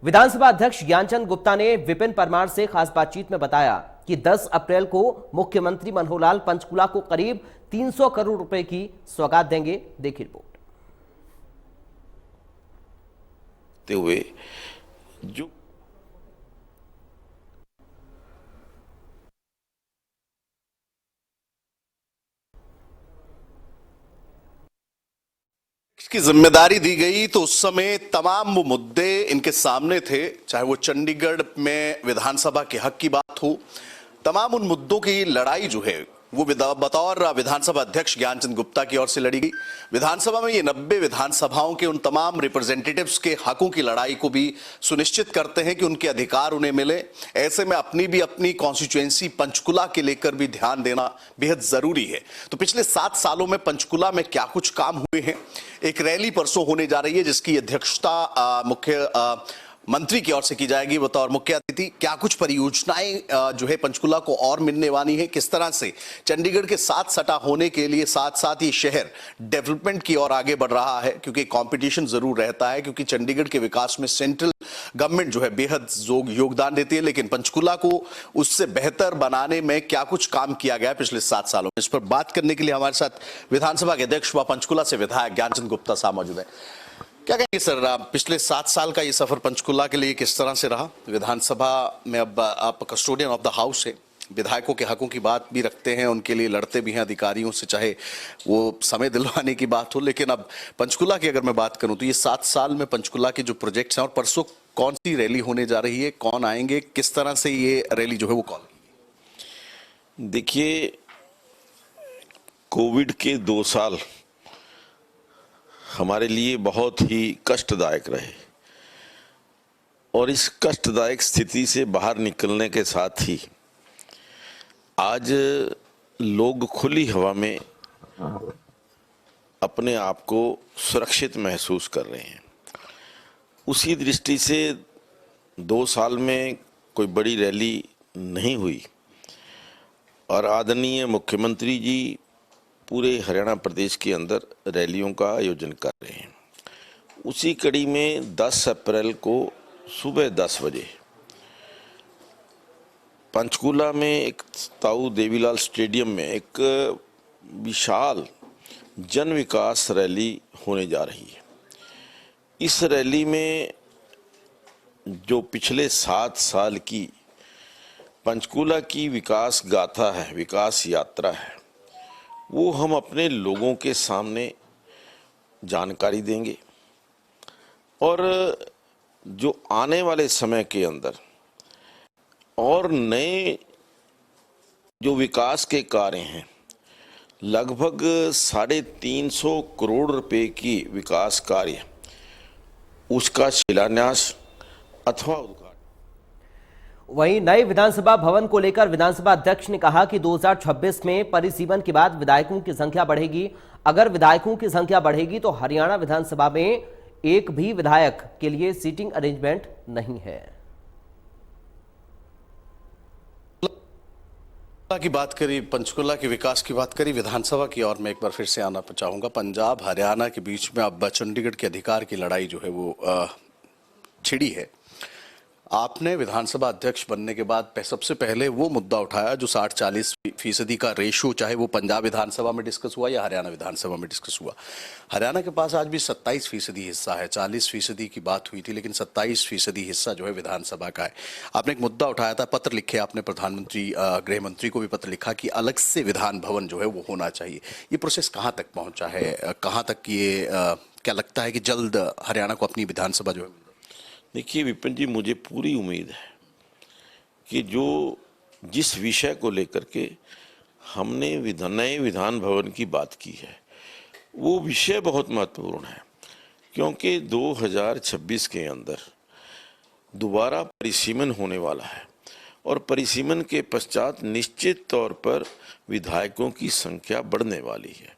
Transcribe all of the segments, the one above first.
विधानसभा अध्यक्ष ज्ञानचंद गुप्ता ने विपिन परमार से खास बातचीत में बताया कि 10 अप्रैल को मुख्यमंत्री मनोहर लाल पंचकुला को करीब 300 करोड़ रुपए की सौगात देंगे। देखिए रिपोर्ट। हुए जो की जिम्मेदारी दी गई तो उस समय तमाम वो मुद्दे इनके सामने थे, चाहे वो चंडीगढ़ में विधानसभा के हक की बात हो, तमाम उन मुद्दों की लड़ाई जो है वो बतौर विधानसभा अध्यक्ष ज्ञानचंद गुप्ता की ओर से लड़ी गई। विधानसभा में ये 90 विधानसभाओं के उन तमाम रिप्रेजेंटेटिव्स के हकों की लड़ाई को भी सुनिश्चित करते हैं कि उनके अधिकार उन्हें मिले। ऐसे में अपनी कॉन्स्टिट्यूएंसी पंचकुला के लेकर भी ध्यान देना बेहद जरूरी है। तो पिछले 7 सालों में पंचकुला में क्या कुछ काम हुए हैं। एक रैली परसों होने जा रही है जिसकी अध्यक्षता मुख्य मंत्री की ओर से की जाएगी बतौर मुख्य अतिथि। क्या कुछ परियोजनाएं जो है पंचकुला को और मिलने वाली है, किस तरह से चंडीगढ़ के साथ सटा होने के लिए साथ साथ ये शहर डेवलपमेंट की ओर आगे बढ़ रहा है, क्योंकि कंपटीशन जरूर रहता है, क्योंकि चंडीगढ़ के विकास में सेंट्रल गवर्नमेंट जो है बेहद योगदान देती है, लेकिन पंचकुला को उससे बेहतर बनाने में क्या कुछ काम किया गया पिछले 7 सालों में, इस पर बात करने के लिए हमारे साथ विधानसभा के अध्यक्ष व पंचकुला से विधायक ज्ञानचंद गुप्ता साहब मौजूद है। क्या कहेंगे सर, पिछले 7 साल का ये सफर पंचकुला के लिए किस तरह से रहा? विधानसभा में अब आप कस्टोडियन ऑफ द हाउस है, विधायकों के हकों की बात भी रखते हैं, उनके लिए लड़ते भी हैं अधिकारियों से, चाहे वो समय दिलवाने की बात हो। लेकिन अब पंचकुला की अगर मैं बात करूं तो ये 7 साल में पंचकुला के जो प्रोजेक्ट्स हैं, और परसों कौन सी रैली होने जा रही है, कौन आएंगे, किस तरह से ये रैली जो है वो कॉल? देखिए, कोविड के 2 साल हमारे लिए बहुत ही कष्टदायक रहे, और इस कष्टदायक स्थिति से बाहर निकलने के साथ ही आज लोग खुली हवा में अपने आप को सुरक्षित महसूस कर रहे हैं। उसी दृष्टि से 2 साल में कोई बड़ी रैली नहीं हुई, और आदरणीय मुख्यमंत्री जी पूरे हरियाणा प्रदेश के अंदर रैलियों का आयोजन कर रहे हैं। उसी कड़ी में 10 अप्रैल को सुबह 10 बजे पंचकुला में एक ताऊ देवीलाल स्टेडियम में एक विशाल जन विकास रैली होने जा रही है। इस रैली में जो पिछले 7 साल की पंचकुला की विकास गाथा है, विकास यात्रा है, वो हम अपने लोगों के सामने जानकारी देंगे, और जो आने वाले समय के अंदर और नए जो विकास के कार्य हैं, लगभग 350 करोड़ रुपए की विकास कार्य, उसका शिलान्यास अथवा उद्घाटन। वहीं नए विधानसभा भवन को लेकर विधानसभा अध्यक्ष ने कहा कि 2026 में परिसीमन के बाद विधायकों की संख्या बढ़ेगी। अगर विधायकों की संख्या बढ़ेगी तो हरियाणा विधानसभा में एक भी विधायक के लिए सीटिंग अरेंजमेंट नहीं है। की बात करी, पंचकुला के विकास की बात करी, विधानसभा की ओर मैं एक बार फिर से आना चाहूंगा। पंजाब हरियाणा के बीच में अब चंडीगढ़ के अधिकार की लड़ाई जो है वो छिड़ी है। आपने विधानसभा अध्यक्ष बनने के बाद सबसे पहले वो मुद्दा उठाया जो 60-40% का रेशो, चाहे वो पंजाब विधानसभा में डिस्कस हुआ या हरियाणा विधानसभा में डिस्कस हुआ। हरियाणा के पास आज भी 27% हिस्सा है, 40% की बात हुई थी, लेकिन 27% हिस्सा जो है विधानसभा का है। आपने एक मुद्दा उठाया था, पत्र लिखे आपने प्रधानमंत्री, गृह मंत्री को भी पत्र लिखा कि अलग से विधान भवन जो है वो होना चाहिए। ये प्रोसेस कहाँ तक पहुंचा है, कहाँ तक ये क्या लगता है कि जल्द हरियाणा को अपनी विधानसभा जो है? देखिए विपिन जी, मुझे पूरी उम्मीद है कि जिस विषय को लेकर के हमने नए विधान भवन की बात की है, वो विषय बहुत महत्वपूर्ण है, क्योंकि 2026 के अंदर दोबारा परिसीमन होने वाला है, और परिसीमन के पश्चात निश्चित तौर पर विधायकों की संख्या बढ़ने वाली है।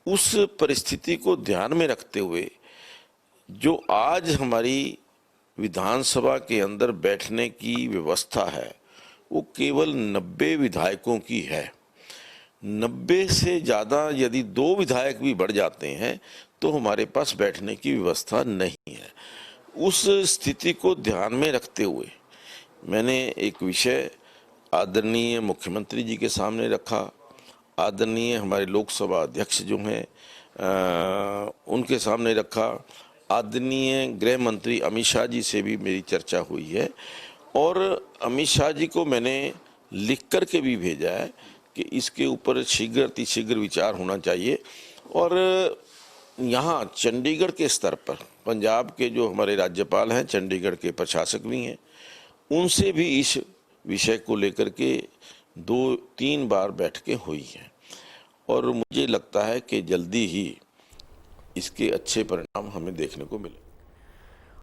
उस परिस्थिति को ध्यान में रखते हुए जो आज हमारी विधानसभा के अंदर बैठने की व्यवस्था है, वो केवल 90 विधायकों की है। 90 से ज़्यादा यदि 2 विधायक भी बढ़ जाते हैं तो हमारे पास बैठने की व्यवस्था नहीं है। उस स्थिति को ध्यान में रखते हुए मैंने एक विषय आदरणीय मुख्यमंत्री जी के सामने रखा, आदरणीय हमारे लोकसभा अध्यक्ष जो हैं उनके सामने रखा, आदरणीय गृह मंत्री अमित शाह जी से भी मेरी चर्चा हुई है और अमित शाह जी को मैंने लिख कर के भी भेजा है कि इसके ऊपर शीघ्र अतिशीघ्र विचार होना चाहिए। और यहाँ चंडीगढ़ के स्तर पर पंजाब के जो हमारे राज्यपाल हैं, चंडीगढ़ के प्रशासक भी हैं, उनसे भी इस विषय को लेकर के 2-3 बार बैठकें हुई हैं और मुझे लगता है कि जल्दी ही इसके अच्छे परिणाम हमें देखने को मिले।